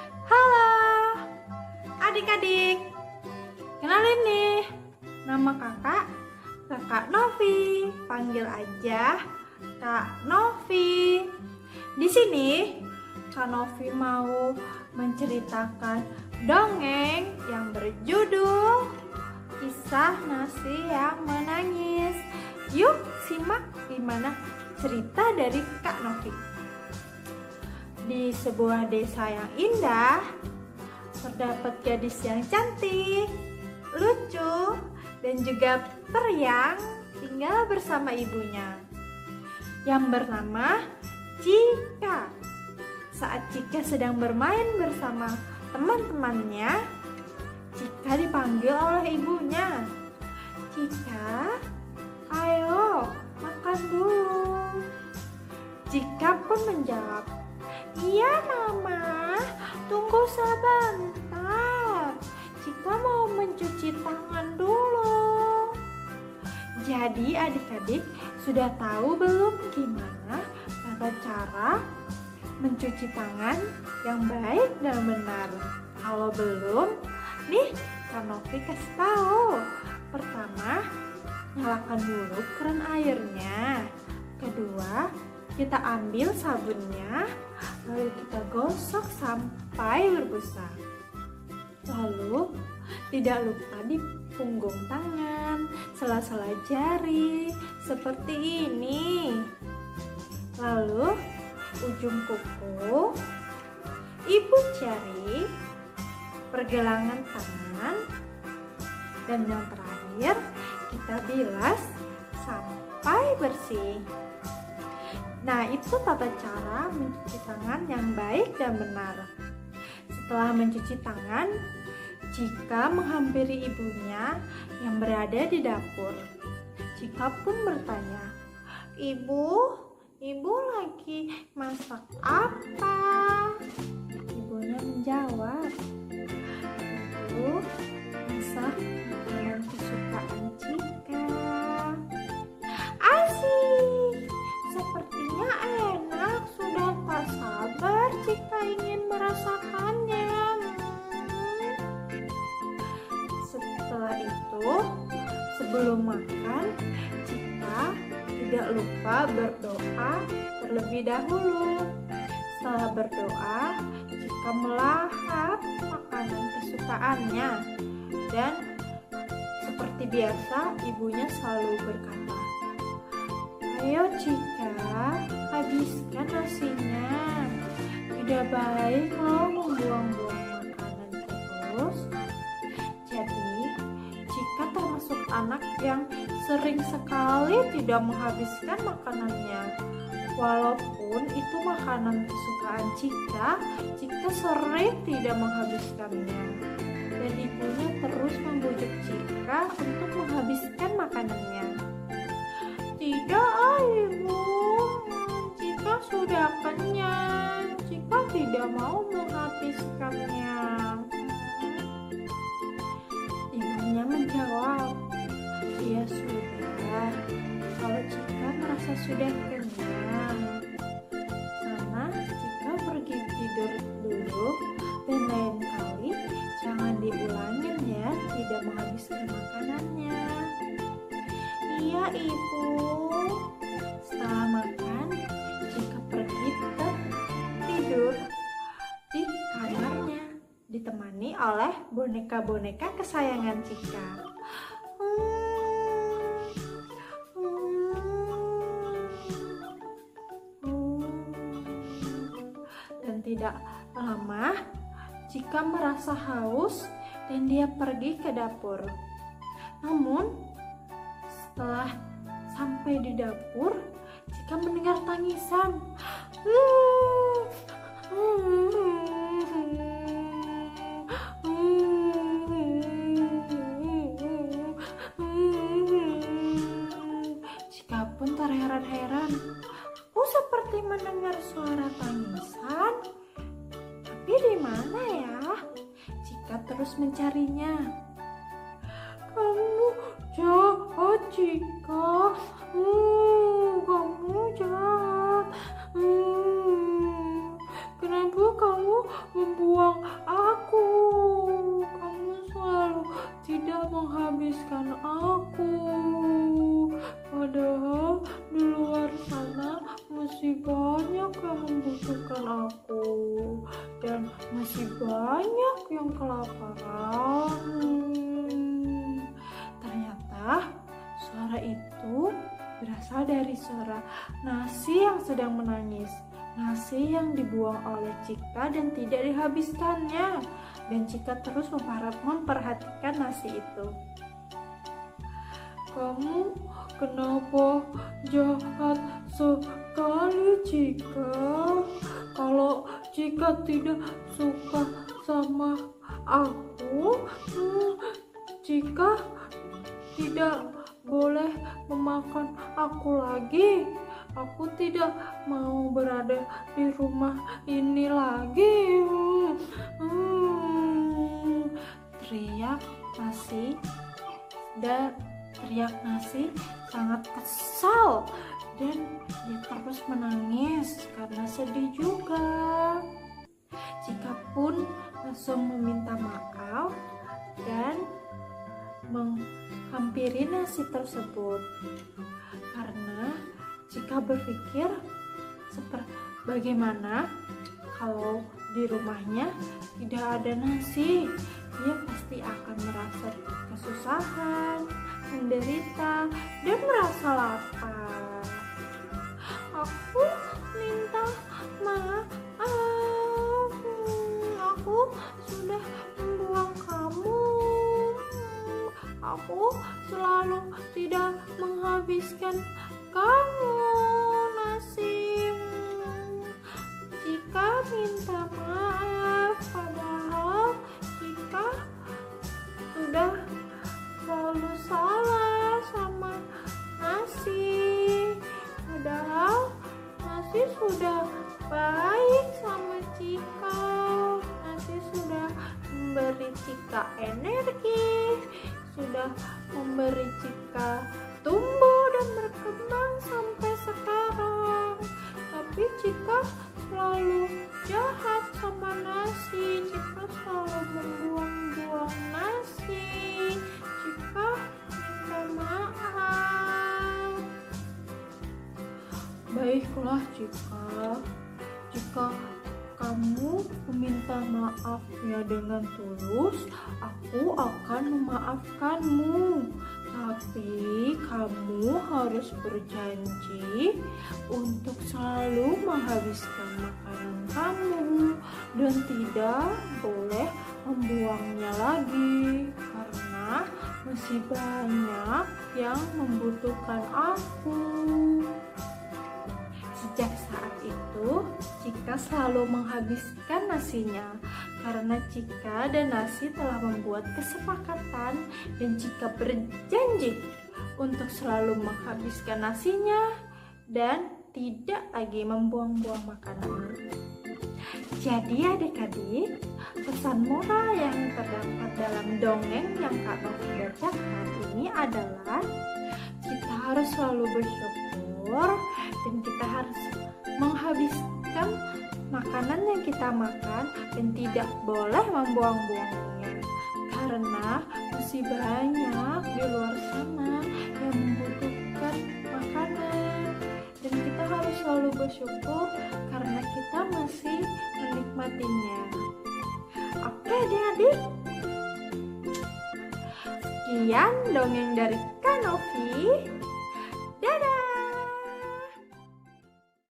Halo adik-adik, kenalin nih, nama kakak Novi, panggil aja Kak Novi. Di sini Kak Novi mau menceritakan dongeng yang berjudul Kisah Nasi yang Menangis. Yuk simak gimana cerita dari Kak Novi. Di sebuah desa yang indah, terdapat gadis yang cantik, lucu, dan juga periang tinggal bersama ibunya yang bernama Cika. Saat Cika sedang bermain bersama teman-temannya, Cika dipanggil oleh ibunya. Cika, ayo makan dulu. Cika pun menjawab, iya Mama, tunggu sebentar. Cika mau mencuci tangan dulu. Jadi adik-adik sudah tahu belum gimana tata cara mencuci tangan yang baik dan benar? Kalau belum, nih Kak Novi kasih tahu. Pertama, nyalakan dulu keran airnya. Kedua, kita ambil sabunnya, lalu kita gosok sampai berbusa. Lalu tidak lupa di punggung tangan, sela-sela jari seperti ini. Lalu ujung kuku, ibu jari, pergelangan tangan, dan yang terakhir kita bilas sampai bersih. Nah, itu tata cara mencuci tangan yang baik dan benar. Setelah mencuci tangan, Cika menghampiri ibunya yang berada di dapur. Cika pun bertanya, Ibu lagi masak apa? Ibunya menjawab, Ibu masak makanan kesukaan Cika. Asik! Sepertinya enak, sudah tak sabar Cika ingin merasakannya. Setelah itu, sebelum makan, Cika tidak lupa berdoa terlebih dahulu. Setelah berdoa, Cika melahap makanan kesukaannya. Dan seperti biasa, ibunya selalu berkata, ayo Cika, habiskan nasinya. Tidak baik loh membuang-buang makanan terus. Jadi, Cika termasuk anak yang sering sekali tidak menghabiskan makanannya. Walaupun itu makanan kesukaan Cika, Cika sering tidak menghabiskannya. Dan ibunya terus membujuk Cika untuk menghabiskan makanannya. Tidak, Ibu. Cika sudah kenyang. Cika tidak mau menghabiskannya. Ibunya menjawab, ya sudah. Kalau Cika merasa sudah kenyang, sana Cika pergi tidur dulu. Dan lain kali jangan diulangin ya, tidak menghabiskan makanannya. Iya Ibu. Setelah makan, Cika pergi tidur di kamarnya, ditemani oleh boneka-boneka kesayangan Cika. Dan tidak lama, Cika merasa haus dan dia pergi ke dapur. Namun, setelah sampai di dapur, Cika mendengar tangisan. Cika pun terheran-heran. Aku seperti mendengar suara tangisan. Tapi di mana ya? Cika terus mencarinya. Kamu jahat, Cika. Kamu jahat. Kenapa kenapa kamu membuang aku? Kamu selalu tidak menghabiskan aku. Padahal di luar sana masih banyak yang membutuhkan aku. Dan masih banyak yang kelaparan. Ternyata suara itu berasal dari suara Nasi yang sedang menangis. Nasi yang dibuang oleh Cika dan tidak dihabiskannya. Dan Cika terus memperhatikan nasi itu. Kamu kenapa jahat sekali, Cika? Kalau Cika tidak suka sama aku, Cika tidak boleh memakan aku lagi. Aku tidak mau berada di rumah ini lagi. Teriak Nasi sangat kesal dan dia terus menangis karena sedih juga. Cika pun langsung meminta maaf dan menghampiri Nasi tersebut karena Cika berpikir bagaimana kalau di rumahnya tidak ada nasi. Dia pasti akan merasa kesusahan, menderita, dan merasa lapar. Aku minta maaf. Aku sudah membuang kamu. Aku selalu tidak menghabiskan kamu, Nasi. Cika minta maaf, padahal Cika sudah selalu salah sama Nasi. Padahal Nasi sudah baik sama Cika. Nasi sudah memberi Cika energi, sudah memberi Cika tumbuh dan berkembang sampai sekarang. Tapi Cika selalu jahat sama Nasi. Cika selalu membuang-buang Nasi. Cika minta maaf. Baiklah Cika, jika kamu meminta maaf ya dengan tulus, aku akan memaafkanmu. Tapi kamu harus berjanji untuk selalu menghabiskan makanan kamu dan tidak boleh membuangnya lagi karena masih banyak yang membutuhkan aku. Sejak saat itu, Cika selalu menghabiskan nasinya karena Cika dan Nasi telah membuat kesepakatan dan Cika berjanji untuk selalu menghabiskan nasinya dan tidak lagi membuang-buang makanan. Jadi adik-adik, pesan moral yang terdapat dalam dongeng yang Kak Novi bacakan ini adalah kita harus selalu bersyukur dan kita harus menghabiskan makanan yang kita makan dan tidak boleh membuang-buangnya karena masih banyak di luar sana yang membutuhkan makanan dan kita harus selalu bersyukur karena kita masih menikmatinya. Oke adik-adik, sekian dongeng dari Kak Novi.